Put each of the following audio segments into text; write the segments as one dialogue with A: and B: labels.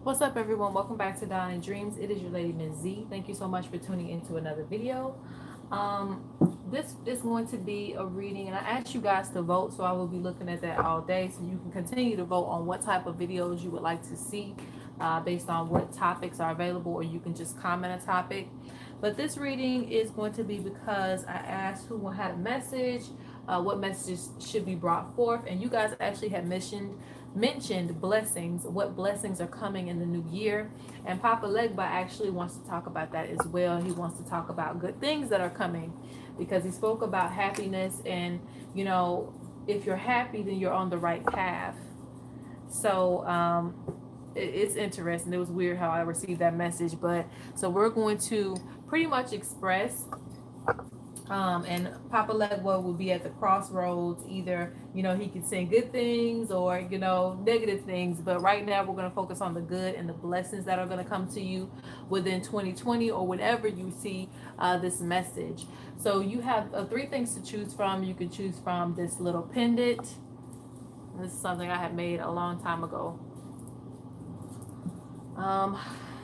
A: What's up, everyone? Welcome back to Dawn and Dreams. It is your lady, Ms.Z. Thank you so much for tuning into another video. Um, this is going to be a reading, and I asked you guys to vote, so I will be looking at that all day. So you can continue to vote on what type of videos you would like to see based on what topics are available, or you can just comment a topic. But this reading is going to be because I asked who had a message, what messages should be brought forth, and you guys actually had mentioned blessings, what blessings are coming in the new year. And Papa Legba actually wants to talk about that as well. He wants to talk about good things that are coming because he spoke about happiness, and if you're happy, then you're on the right path. So it's interesting. It was weird how I received that message, but so we're going to pretty much express and Papa Legwa will be at the crossroads. Either, he can say good things or, negative things. But right now we're going to focus on the good and the blessings that are going to come to you within 2020 or whenever you see this message. So you have three things to choose from. You can choose from this little pendant. This is something I had made a long time ago.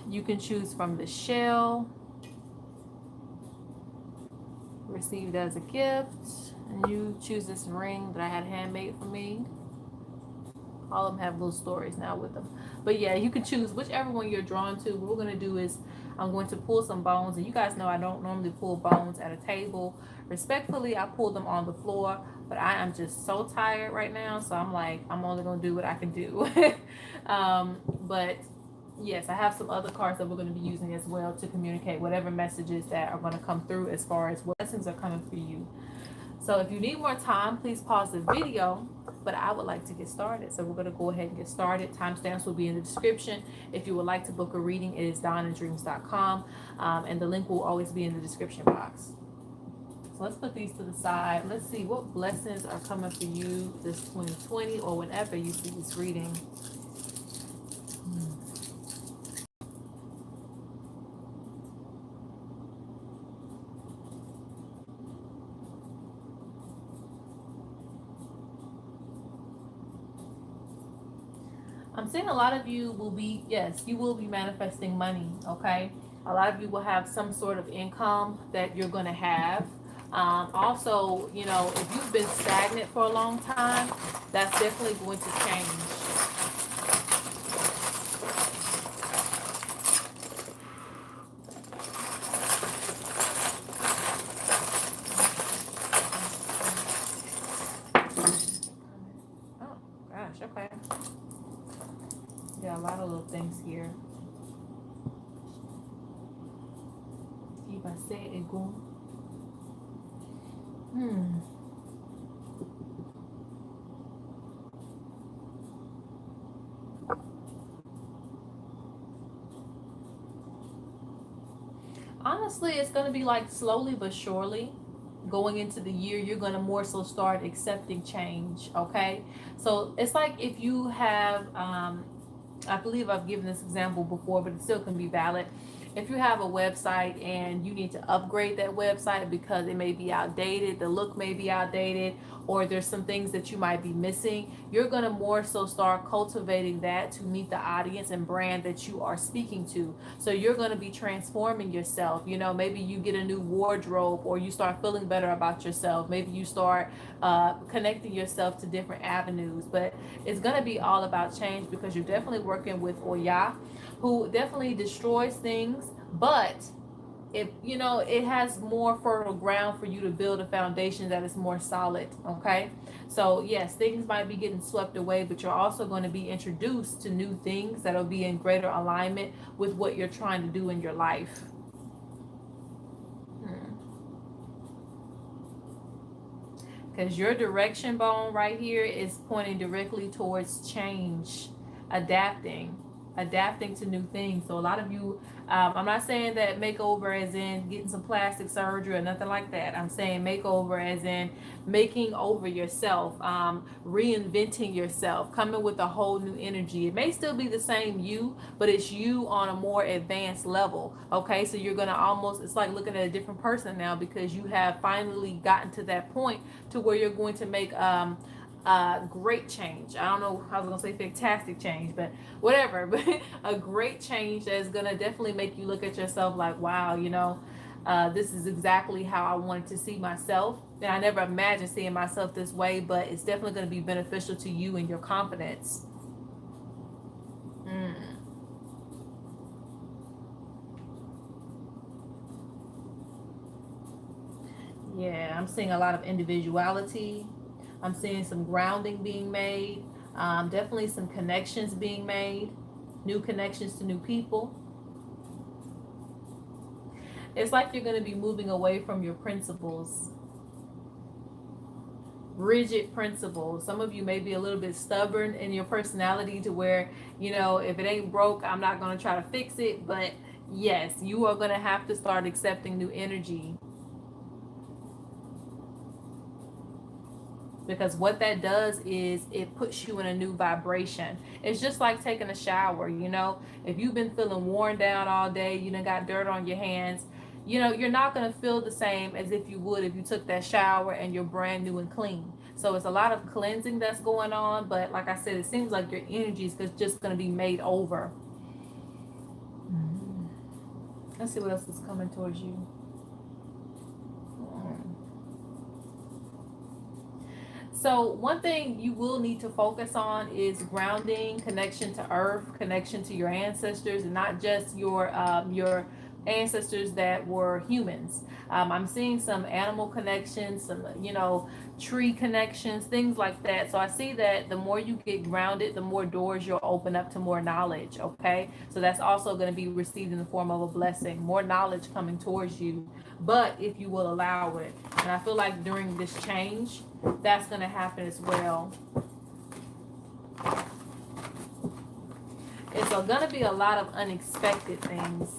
A: You can choose from the shell, received as a gift, and you choose this ring that I had handmade for me. All of them have little stories now with them, but yeah, you can choose whichever one you're drawn to. What we're going to do is I'm going to pull some bones, and you guys know I don't normally pull bones at a table. Respectfully, I pull them on the floor, but I am just so tired right now, so I'm like, I'm only going to do what I can do. But yes, I have some other cards that we're going to be using as well to communicate whatever messages that are going to come through as far as what lessons are coming for you. So if you need more time, please pause the video, but I would like to get started. So we're going to go ahead and get started. Timestamps will be in the description. If you would like to book a reading, it is donanddreams.com, and the link will always be in the description box. So let's put these to the side. Let's see what blessings are coming for you this 2020 or whenever you see this reading. I'm seeing a lot of you will be, yes, you will be manifesting money, okay? A lot of you will have some sort of income that you're going to have. Also, if you've been stagnant for a long time, that's definitely going to change. Oh, gosh, okay. Yeah, a lot of little things here. If I say it go. Honestly, it's going to be like slowly but surely going into the year, you're going to more so start accepting change, okay? So it's like if you have, I believe I've given this example before, but it still can be valid. If you have a website and you need to upgrade that website because it may be outdated, the look may be outdated, or there's some things that you might be missing, you're going to more so start cultivating that to meet the audience and brand that you are speaking to. So you're going to be transforming yourself. Maybe you get a new wardrobe, or you start feeling better about yourself. Maybe you start connecting yourself to different avenues. But it's going to be all about change because you're definitely working with Oya, who definitely destroys things, but it has more fertile ground for you to build a foundation that is more solid. Okay, so yes, things might be getting swept away, but you're also going to be introduced to new things that'll be in greater alignment with what you're trying to do in your life. Because your direction bone right here is pointing directly towards change, adapting, adapting to new things. So a lot of you, I'm not saying that makeover as in getting some plastic surgery or nothing like that. I'm saying makeover as in making over yourself, reinventing yourself, coming with a whole new energy. It may still be the same you, but it's you on a more advanced level. Okay, so you're gonna almost, it's like looking at a different person now because you have finally gotten to that point to where you're going to make great change. I don't know, I was gonna say fantastic change, but whatever. But a great change that's gonna definitely make you look at yourself like, wow, this is exactly how I wanted to see myself. And I never imagined seeing myself this way, but it's definitely gonna be beneficial to you and your confidence. Mm. Yeah, I'm seeing a lot of individuality. I'm seeing some grounding being made. Definitely some connections being made, new connections to new people. It's like you're going to be moving away from your principles, rigid principles. Some of you may be a little bit stubborn in your personality to where, if it ain't broke, I'm not going to try to fix it. But yes, you are going to have to start accepting new energy, because what that does is it puts you in a new vibration. It's just like taking a shower. If you've been feeling worn down all day, got dirt on your hands, you're not going to feel the same as if you would if you took that shower and you're brand new and clean. So it's a lot of cleansing that's going on, but like I said, it seems like your energy is just going to be made over. Let's see what else is coming towards you. So one thing you will need to focus on is grounding, connection to earth, connection to your ancestors, and not just your ancestors that were humans. I'm seeing some animal connections, some tree connections, things like that. So I see that the more you get grounded, the more doors you'll open up to more knowledge. Okay, so that's also going to be received in the form of a blessing, more knowledge coming towards you, but if you will allow it. And I feel like during this change, that's going to happen as well. It's going to be a lot of unexpected things.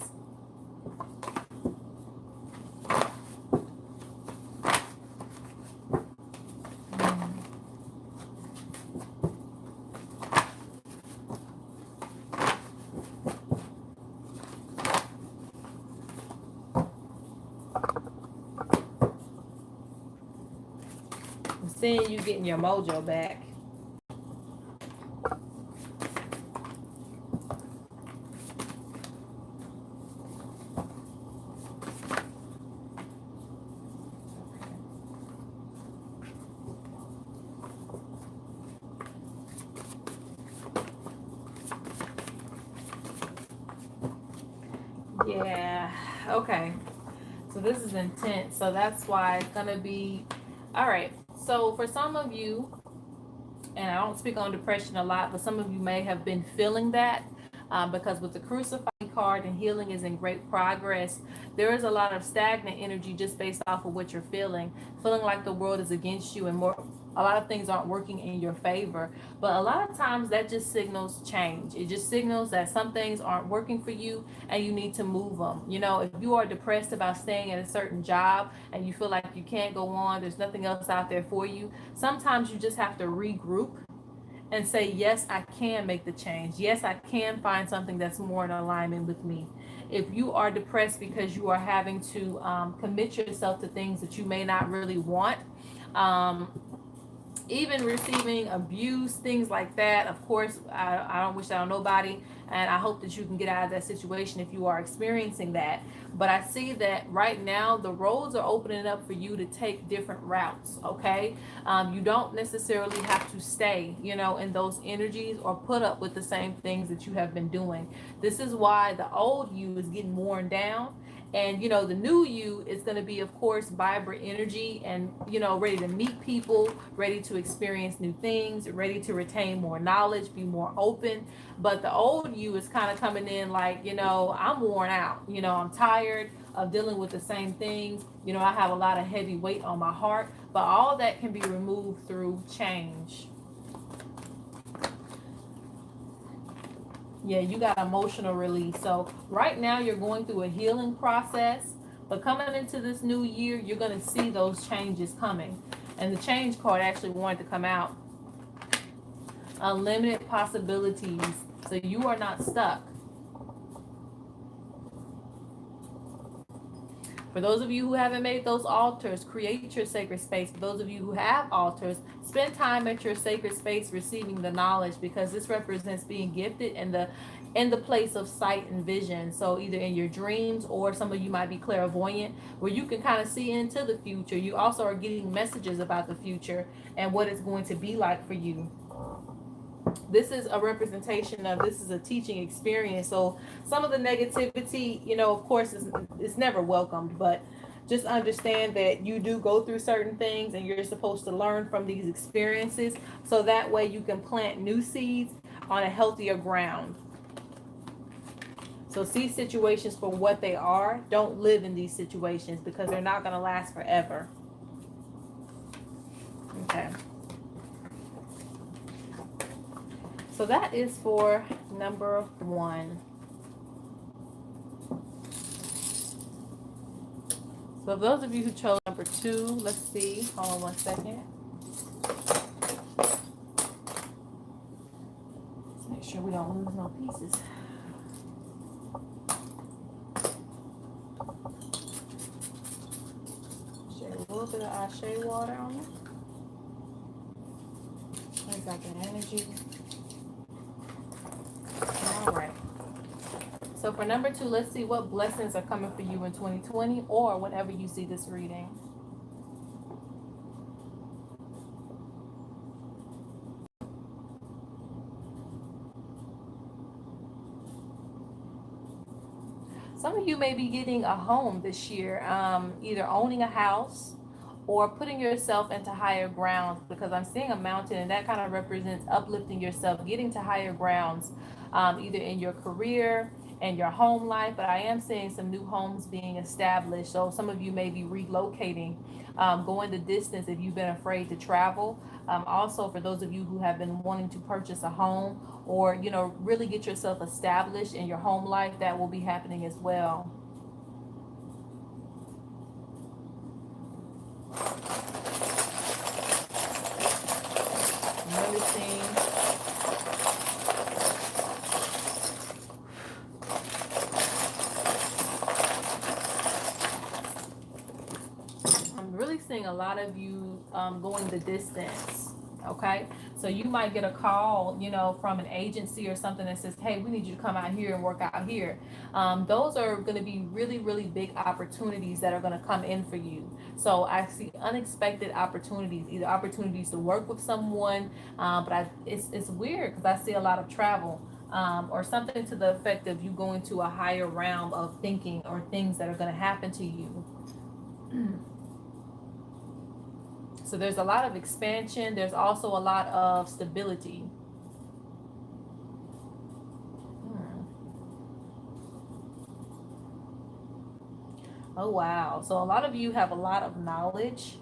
A: I'm seeing you getting your mojo back. Yeah, okay. So this is intense. So that's why it's going to be, all right. So for some of you, and I don't speak on depression a lot, but some of you may have been feeling that, because with the crucifix card and healing is in great progress, there is a lot of stagnant energy just based off of what you're feeling like the world is against you, and a lot of things aren't working in your favor. But a lot of times that just signals change. It just signals that some things aren't working for you and you need to move them. If you are depressed about staying at a certain job and you feel like you can't go on, there's nothing else out there for you, sometimes you just have to regroup and say, yes, I can make the change. Yes, I can find something that's more in alignment with me. If you are depressed because you are having to commit yourself to things that you may not really want, even receiving abuse, things like that. Of course, I don't wish that on nobody, and I hope that you can get out of that situation if you are experiencing that. But I see that right now the roads are opening up for you to take different routes. Okay, you don't necessarily have to stay, in those energies or put up with the same things that you have been doing. This is why the old you is getting worn down. And the new you is going to be, of course, vibrant energy and ready to meet people, ready to experience new things, ready to retain more knowledge, be more open. But the old you is kind of coming in like, I'm worn out, I'm tired of dealing with the same things, I have a lot of heavy weight on my heart. But all that can be removed through change. Yeah, you got emotional release. So right now you're going through a healing process, but coming into this new year, you're going to see those changes coming. And the change card actually wanted to come out. Unlimited possibilities. So you are not stuck. For those of you who haven't made those altars, create your sacred space. For those of you who have altars, spend time at your sacred space receiving the knowledge, because this represents being gifted in the place of sight and vision. So either in your dreams, or some of you might be clairvoyant, where you can kind of see into the future. You also are getting messages about the future and what it's going to be like for you. This is a representation of, this is a teaching experience. So some of the negativity, of course, is never welcomed, but just understand that you do go through certain things and you're supposed to learn from these experiences, so that way you can plant new seeds on a healthier ground. So see situations for what they are. Don't live in these situations, because they're not going to last forever. Okay. So that is for number 1. So those of you who chose number 2, let's see. Hold on one second. Let's make sure we don't lose no pieces. Share a little bit of Ashe water on it. I got that energy. All right. So for number 2, let's see what blessings are coming for you in 2020, or whenever you see this reading. Some of you may be getting a home this year, either owning a house or putting yourself into higher grounds, because I'm seeing a mountain, and that kind of represents uplifting yourself, getting to higher grounds, either in your career and your home life. But I am seeing some new homes being established. So some of you may be relocating, going the distance if you've been afraid to travel. Also, for those of you who have been wanting to purchase a home, or really get yourself established in your home life, that will be happening as well. Noticing I'm really seeing a lot of you going the distance. Okay, so you might get a call, from an agency or something that says, hey, we need you to come out here and work out here. Those are going to be really, really big opportunities that are going to come in for you. So I see unexpected opportunities, either opportunities to work with someone, but it's weird, because I see a lot of travel, or something to the effect of you going to a higher realm of thinking, or things that are going to happen to you. So there's a lot of expansion. There's also a lot of stability. Oh, wow. So a lot of you have a lot of knowledge.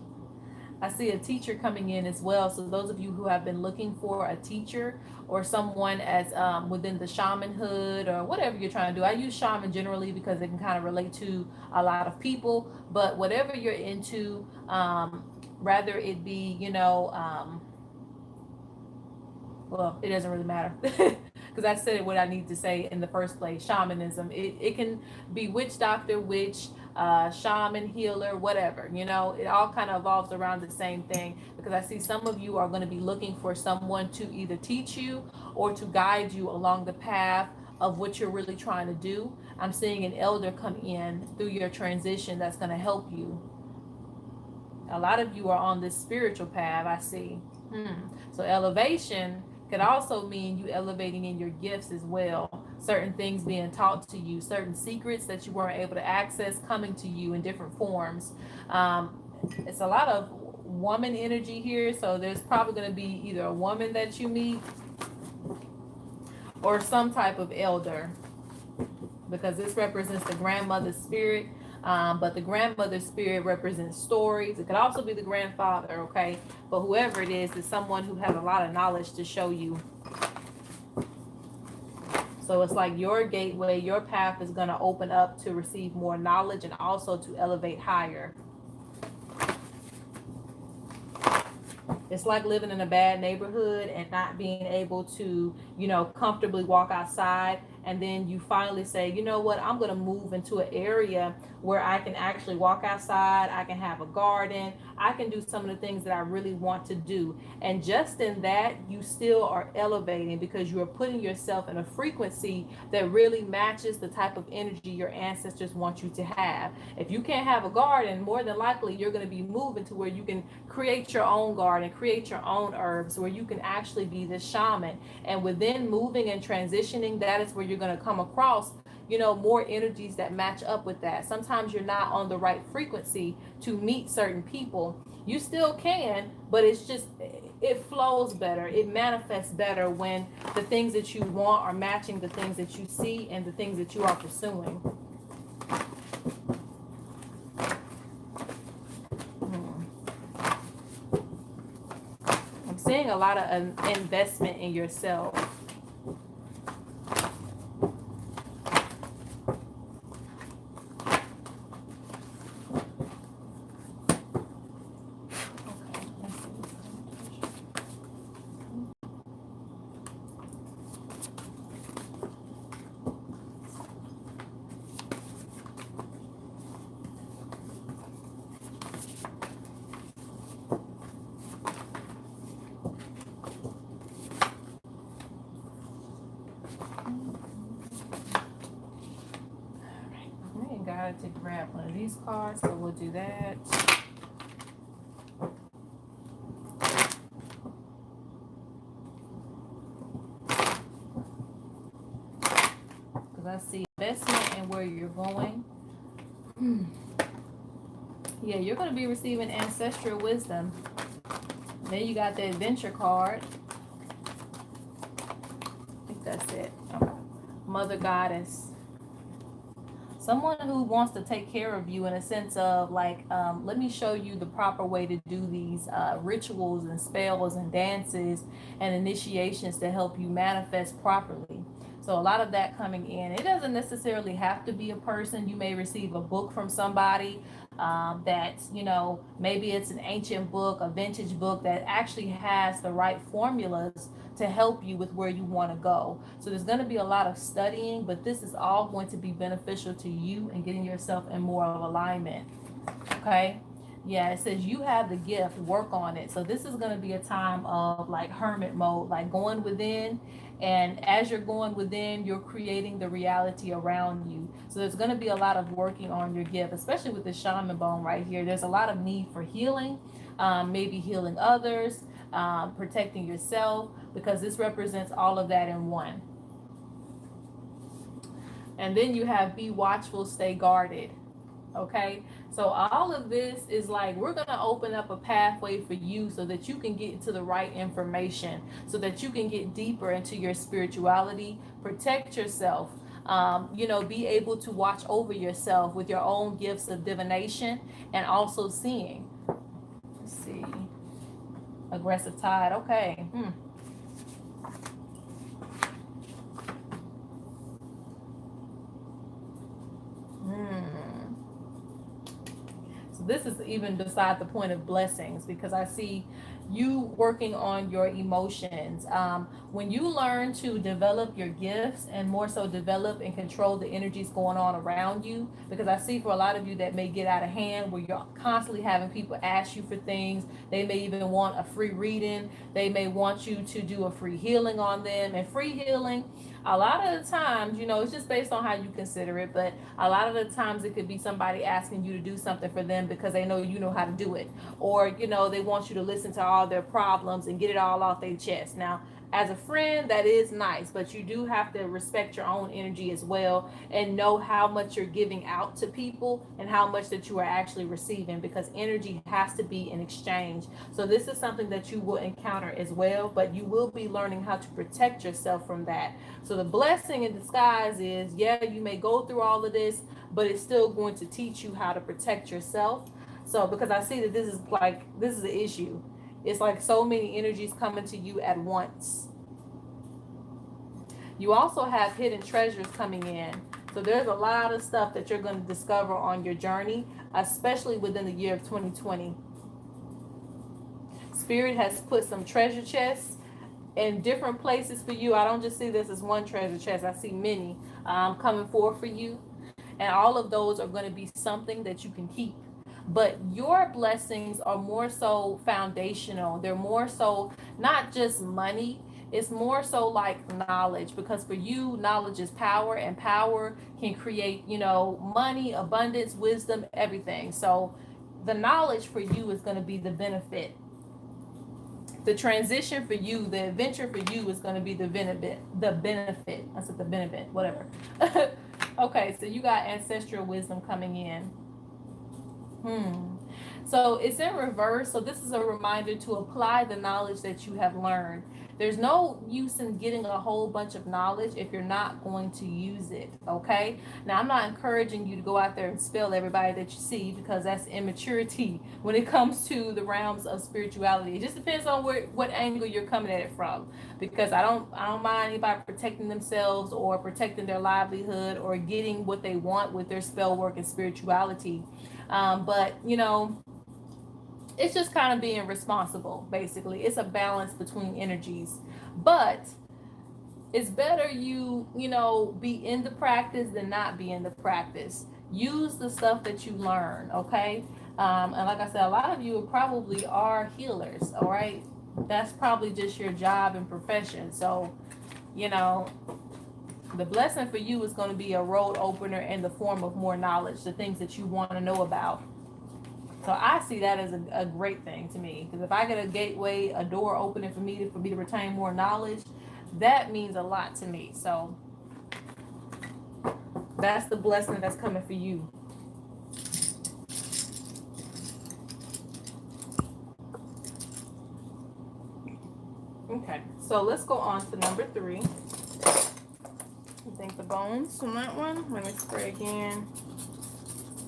A: I see a teacher coming in as well. So those of you who have been looking for a teacher, or someone as within the shamanhood, or whatever you're trying to do. I use shaman generally because it can kind of relate to a lot of people. But whatever you're into, rather it be, well, it doesn't really matter, because I said what I need to say in the first place. Shamanism, it can be witch doctor, witch, shaman, healer, whatever, it all kind of evolves around the same thing, because I see some of you are going to be looking for someone to either teach you or to guide you along the path of what you're really trying to do. I'm seeing an elder come in through your transition that's going to help you. A lot of you are on this spiritual path, I see. So elevation could also mean you elevating in your gifts as well. Certain things being taught to you, certain secrets that you weren't able to access coming to you in different forms. It's a lot of woman energy here, so there's probably going to be either a woman that you meet, or some type of elder, because this represents the grandmother's spirit. But the grandmother's spirit represents stories. It could also be the grandfather, okay? But whoever it is someone who has a lot of knowledge to show you. So it's like your gateway, your path is going to open up to receive more knowledge, and also to elevate higher. It's like living in a bad neighborhood and not being able to, comfortably walk outside, and then you finally say, you know what, I'm going to move into an area where I can actually walk outside, I can have a garden, I can do some of the things that I really want to do. And just in that, you still are elevating because you are putting yourself in a frequency that really matches the type of energy your ancestors want you to have. If you can't have a garden, more than likely you're going to be moving to where you can create your own garden, create your own herbs, where you can actually be the shaman. And within moving and transitioning, that is where you're going to come across, you know, more energies that match up with that. Sometimes you're not on the right frequency to meet certain people. You still can, but it's just, it flows better, it manifests better when the things that you want are matching the things that you see and the things that you are pursuing. I'm seeing a lot of investment in yourself. To grab one of these cards, so we'll do that. Because I see investment and where you're going. Yeah, you're going to be receiving ancestral wisdom. Then you got the adventure card. I think that's it. Okay. Mother Goddess. Someone who wants to take care of you in a sense of like, let me show you the proper way to do these rituals and spells and dances and initiations to help you manifest properly. So a lot of that coming in. It doesn't necessarily have to be a person. You may receive a book from somebody that's, you know, maybe it's an ancient book, a vintage book that actually has the right formulas to help you with where you want to go. So there's going to be a lot of studying, but this is all going to be beneficial to you and getting yourself in more of alignment. Okay. Yeah, it says you have the gift, work on it. So this is going to be a time of like hermit mode, like going within. And as you're going within, you're creating the reality around you. So there's going to be a lot of working on your gift, especially with the shaman bone right here. There's a lot of need for healing, maybe healing others, protecting yourself, because this represents all of that in one. And then you have be watchful, stay guarded. Okay, so all of this is like, we're going to open up a pathway for you so that you can get into the right information, so that you can get deeper into your spirituality, protect yourself, you know, be able to watch over yourself with your own gifts of divination and also seeing. Let's see. Aggressive tide. Okay. So this is even beside the point of blessings, because I see you working on your emotions. When you learn to develop your gifts and more so develop and control the energies going on around you, because I see for a lot of you that may get out of hand where you're constantly having people ask you for things. They may even want a free reading. They may want you to do a free healing on them. And free healing, a lot of the times, you know, it's just based on how you consider it, but a lot of the times it could be somebody asking you to do something for them because they know you know how to do it, or you know, they want you to listen to all their problems and get it all off their chest. Now, as a friend, that is nice, but you do have to respect your own energy as well and know how much you're giving out to people and how much that you are actually receiving, because energy has to be in exchange. So this is something that you will encounter as well, but you will be learning how to protect yourself from that. So the blessing in disguise is, yeah, you may go through all of this, but it's still going to teach you how to protect yourself. So because I see that this is the issue. It's like so many energies coming to you at once. You also have hidden treasures coming in. So there's a lot of stuff that you're going to discover on your journey, especially within the year of 2020. Spirit has put some treasure chests in different places for you. I don't just see this as one treasure chest. I see many coming forth for you. And all of those are going to be something that you can keep. But your blessings are more so foundational. They're more so not just money. It's more so like knowledge, because for you, knowledge is power, and power can create, money, abundance, wisdom, everything. So the knowledge for you is going to be the benefit. The transition for you, the adventure for you is going to be the benefit. The benefit. I said the benefit, whatever. Okay, so you got ancestral wisdom coming in. So it's in reverse. So this is a reminder to apply the knowledge that you have learned. There's no use in getting a whole bunch of knowledge if you're not going to use it. Okay. Now, I'm not encouraging you to go out there and spell everybody that you see, because that's immaturity when it comes to the realms of spirituality. It just depends on what angle you're coming at it from. Because I don't mind anybody protecting themselves or protecting their livelihood or getting what they want with their spell work and spirituality. But it's just kind of being responsible, basically. It's a balance between energies. But it's better be in the practice than not be in the practice. Use the stuff that you learn, okay? And like I said, a lot of you probably are healers, all right? That's probably just your job and profession. So, the blessing for you is going to be a road opener in the form of more knowledge, the things that you want to know about. So I see that as a great thing to me, because if I get a gateway, a door opening for me to retain more knowledge, that means a lot to me. So that's the blessing that's coming for you. Okay, so let's go on to number 3. I think the bones on that one. Let me spray again.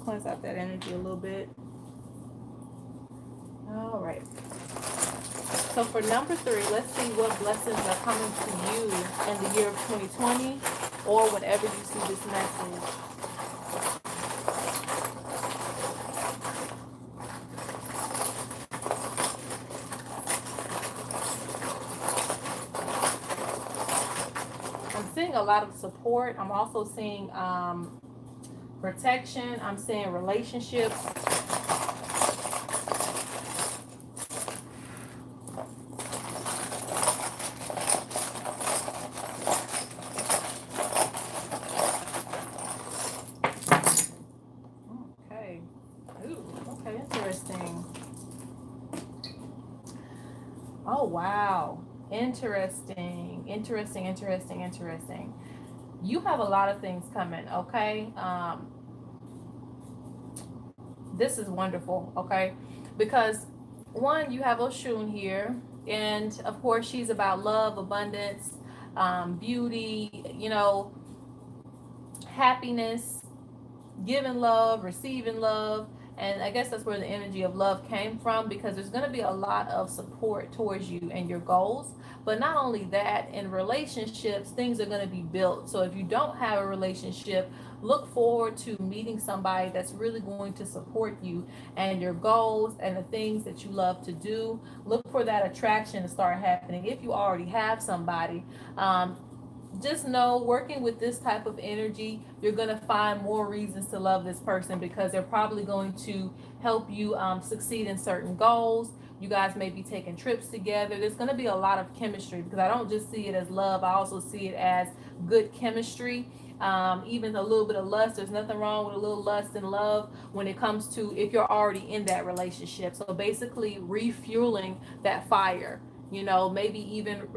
A: Cleanse out that energy a little bit. All right. So for number 3, let's see what blessings are coming to you in the year of 2020, or whenever you see this message. I'm seeing a lot of support. I'm also seeing protection. I'm seeing relationships. Oh, wow. Interesting. You have a lot of things coming, okay? This is wonderful, okay? Because one, you have Oshun here, and of course she's about love, abundance, beauty, happiness, giving love, receiving love. And I guess that's where the energy of love came from, because there's going to be a lot of support towards you and your goals. But not only that, in relationships, things are going to be built. So if you don't have a relationship, look forward to meeting somebody that's really going to support you and your goals and the things that you love to do. Look for that attraction to start happening. If you already have somebody, just know, working with this type of energy, you're going to find more reasons to love this person, because they're probably going to help you succeed in certain goals. You guys may be taking trips together. There's going to be a lot of chemistry, because I don't just see it as love. I also see it as good chemistry. Even a little bit of lust. There's nothing wrong with a little lust and love when it comes to if you're already in that relationship. So basically refueling that fire, maybe even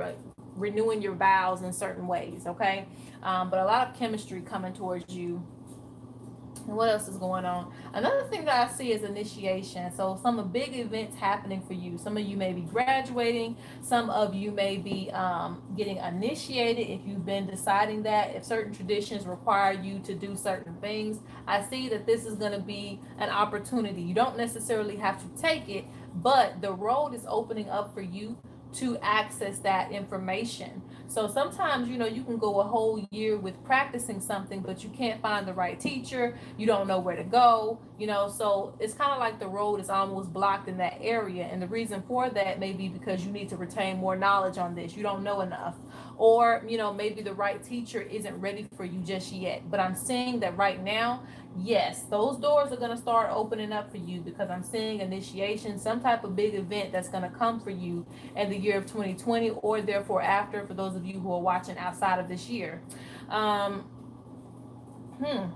A: renewing your vows in certain ways, okay? But a lot of chemistry coming towards you. And what else is going on? Another thing that I see is initiation. So some big events happening for you. Some of you may be graduating. Some of you may be getting initiated if you've been deciding that. If certain traditions require you to do certain things, I see that this is going to be an opportunity. You don't necessarily have to take it, but the road is opening up for you to access that information. So sometimes, you know, you can go a whole year with practicing something, but you can't find the right teacher. You don't know where to go, you know. So it's kind of like the road is almost blocked in that area. And the reason for that may be because you need to retain more knowledge on this. You don't know enough. Or, you know, maybe the right teacher isn't ready for you just yet. But I'm seeing that right now, yes, those doors are going to start opening up for you, because I'm seeing initiation, some type of big event that's going to come for you in the year of 2020, or therefore after, for those of you who are watching outside of this year. Um, hmm.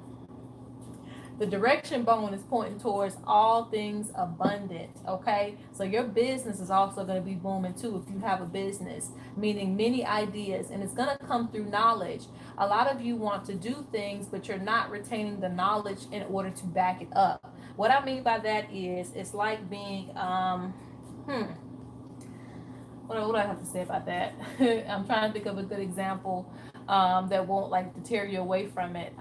A: The direction bone is pointing towards all things abundant. Okay, so your business is also going to be booming too if you have a business, meaning many ideas, and it's going to come through knowledge. A lot of you want to do things, but you're not retaining the knowledge in order to back it up. What I mean by that is, it's like being what do I have to say about that? I'm trying to think of a good example that won't like deter you away from it.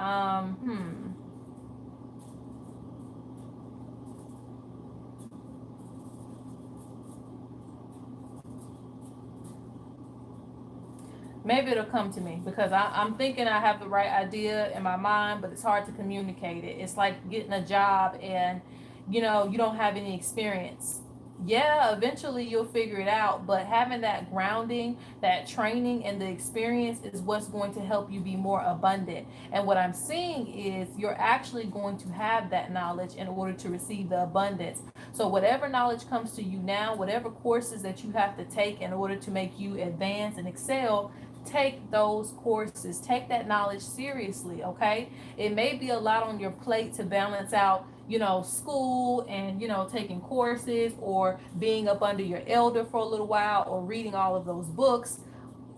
A: Maybe it'll come to me, because I'm thinking I have the right idea in my mind, but it's hard to communicate it. It's like getting a job and, you know, you don't have any experience. Yeah, eventually you'll figure it out, but having that grounding, that training, and the experience is what's going to help you be more abundant. And what I'm seeing is you're actually going to have that knowledge in order to receive the abundance. So whatever knowledge comes to you now, whatever courses that you have to take in order to make you advance and excel, take those courses, take that knowledge seriously. Okay, it may be a lot on your plate to balance out, you know, school and, you know, taking courses, or being up under your elder for a little while, or reading all of those books.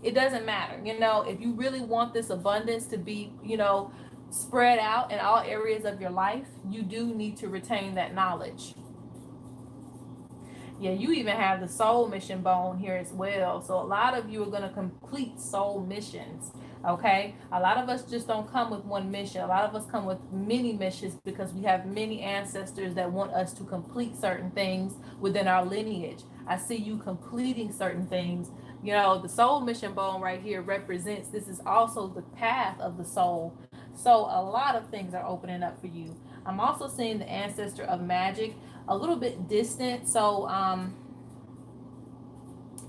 A: It doesn't matter. You know, if you really want this abundance to be, you know, spread out in all areas of your life, you do need to retain that knowledge. Yeah, you even have the soul mission bone here as well. So a lot of you are going to complete soul missions. Okay, a lot of us just don't come with one mission. A lot of us come with many missions, because we have many ancestors that want us to complete certain things within our lineage. I see you completing certain things. You know, the soul mission bone right here represents, this is also the path of the soul. So a lot of things are opening up for you. I'm also seeing the ancestor of magic a little bit distant. So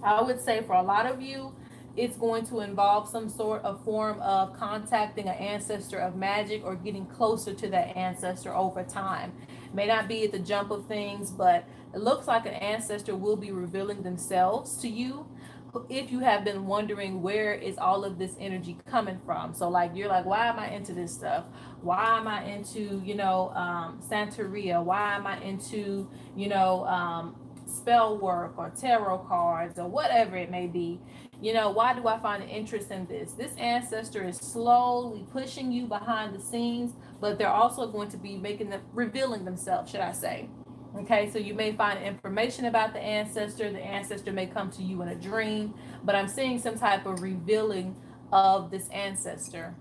A: I would say for a lot of you, it's going to involve some sort of form of contacting an ancestor of magic, or getting closer to that ancestor over time. May not be at the jump of things, but it looks like an ancestor will be revealing themselves to you, if you have been wondering where is all of this energy coming from. So like, you're like, why am I into this stuff? Why am I into, you know, Santeria? Why am I into, you know, spell work or tarot cards or whatever it may be? You know, why do I find an interest in this? This ancestor is slowly pushing you behind the scenes, but they're also going to be making them, revealing themselves, should I say. Okay, so you may find information about the ancestor. The ancestor may come to you in a dream, but I'm seeing some type of revealing of this ancestor.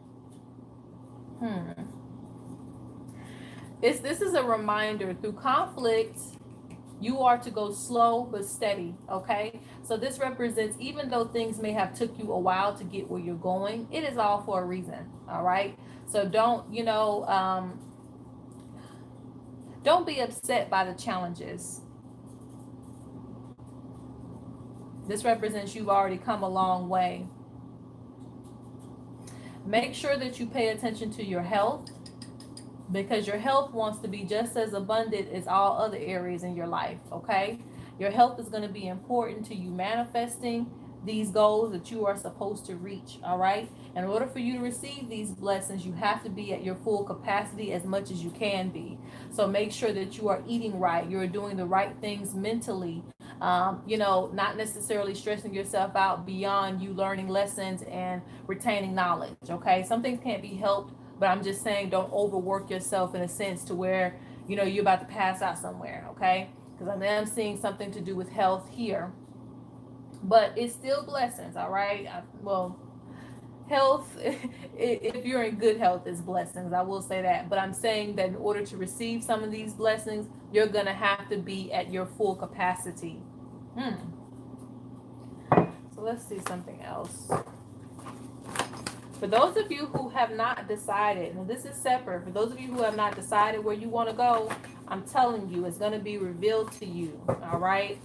A: This is a reminder, through conflict, you are to go slow but steady. Okay, so this represents, even though things may have took you a while to get where you're going, it is all for a reason. All right, so don't, you know, don't be upset by the challenges. This represents you've already come a long way. Make sure that you pay attention to your health, because your health wants to be just as abundant as all other areas in your life. Okay, your health is going to be important to you manifesting these goals that you are supposed to reach. All right, in order for you to receive these blessings, you have to be at your full capacity as much as you can be. So make sure that you are eating right, you're doing the right things mentally, you know, not necessarily stressing yourself out beyond you learning lessons and retaining knowledge. Okay, some things can't be helped, but I'm just saying, don't overwork yourself in a sense to where, you know, you're about to pass out somewhere. Okay, because I am seeing something to do with health here, but it's still blessings. All right, well, health, if you're in good health, is blessings, I will say that. But I'm saying that in order to receive some of these blessings, you're gonna have to be at your full capacity. So let's see something else. For those of you who have not decided, and this is separate, for those of you who have not decided where you want to go, I'm telling you, it's going to be revealed to you, all right?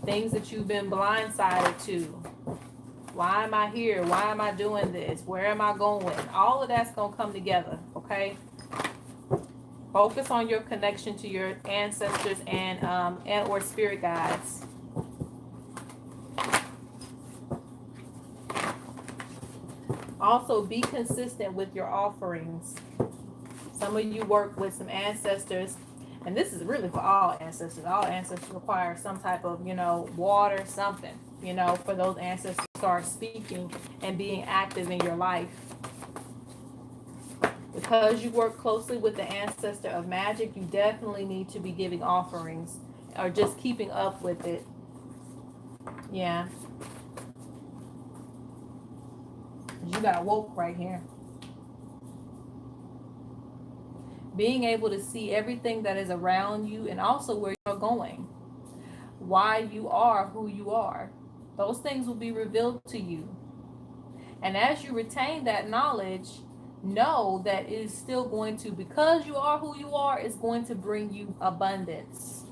A: Things that you've been blindsided to. Why am I here? Why am I doing this? Where am I going? All of that's going to come together, okay? Focus on your connection to your ancestors and or spirit guides. Also, be consistent with your offerings. Some of you work with some ancestors, and this is really for all ancestors. All ancestors require some type of, water, something, for those ancestors to start speaking and being active in your life. Because you work closely with the ancestor of magic, you definitely need to be giving offerings or just keeping up with it. Yeah. You got woke right here. Being able to see everything that is around you and also where you're going. Why you are who you are. Those things will be revealed to you. And as you retain that knowledge, know that it is still going to, because you are who you are, it's going to bring you abundance.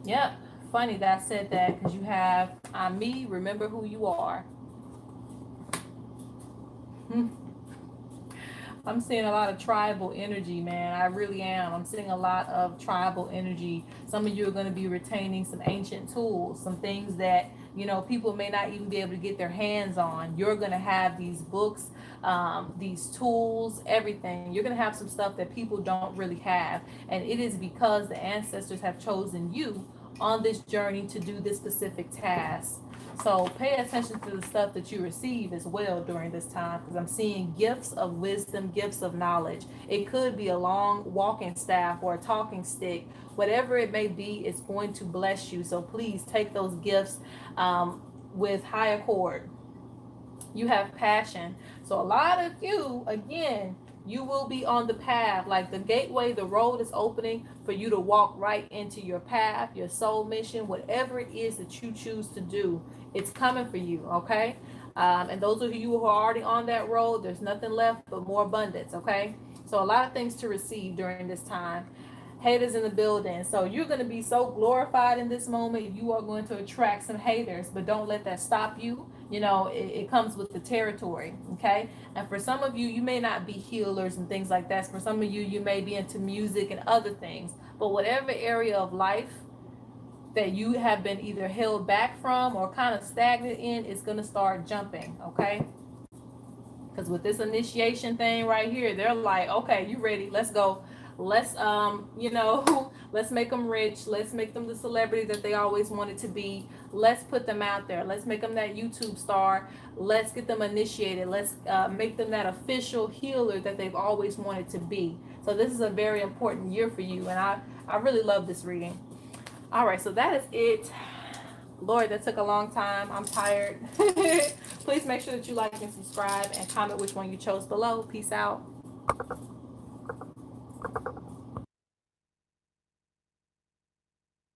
A: Yep. Funny that I said that, because you have, I'm me, remember who you are. I'm seeing a lot of tribal energy, man. I really am. I'm seeing a lot of tribal energy. Some of you are going to be retaining some ancient tools, some things that, people may not even be able to get their hands on. You're going to have these books, these tools, everything. You're going to have some stuff that people don't really have. And it is because the ancestors have chosen you on this journey to do this specific task. So pay attention to the stuff that you receive as well during this time, because I'm seeing gifts of wisdom, gifts of knowledge. It could be a long walking staff or a talking stick. Whatever it may be, it's going to bless you. So please take those gifts with high accord. You have passion. So a lot of you, again, you will be on the path, like the gateway, the road is opening for you to walk right into your path, your soul mission, whatever it is that you choose to do, it's coming for you, okay? And those of you who are already on that road, there's nothing left but more abundance, okay? So a lot of things to receive during this time. Haters in the building. So you're going to be so glorified in this moment. You are going to attract some haters, but don't let that stop you. It comes with the territory, okay? And for some of you, you may not be healers and things like that. For some of you, you may be into music and other things. But whatever area of life that you have been either held back from or kind of stagnant in, is going to start jumping, okay? Because with this initiation thing right here, they're like, okay, you ready? Let's go. Let's let's make them rich. Let's make them the celebrity that they always wanted to be. Let's put them out there. Let's make them that YouTube star. Let's get them initiated. Let's make them that official healer that they've always wanted to be. So this is a very important year for you, and I really love this reading. All right, so that is it. Lord, that took a long time. I'm tired. Please make sure that you like and subscribe and comment which one you chose below. Peace out.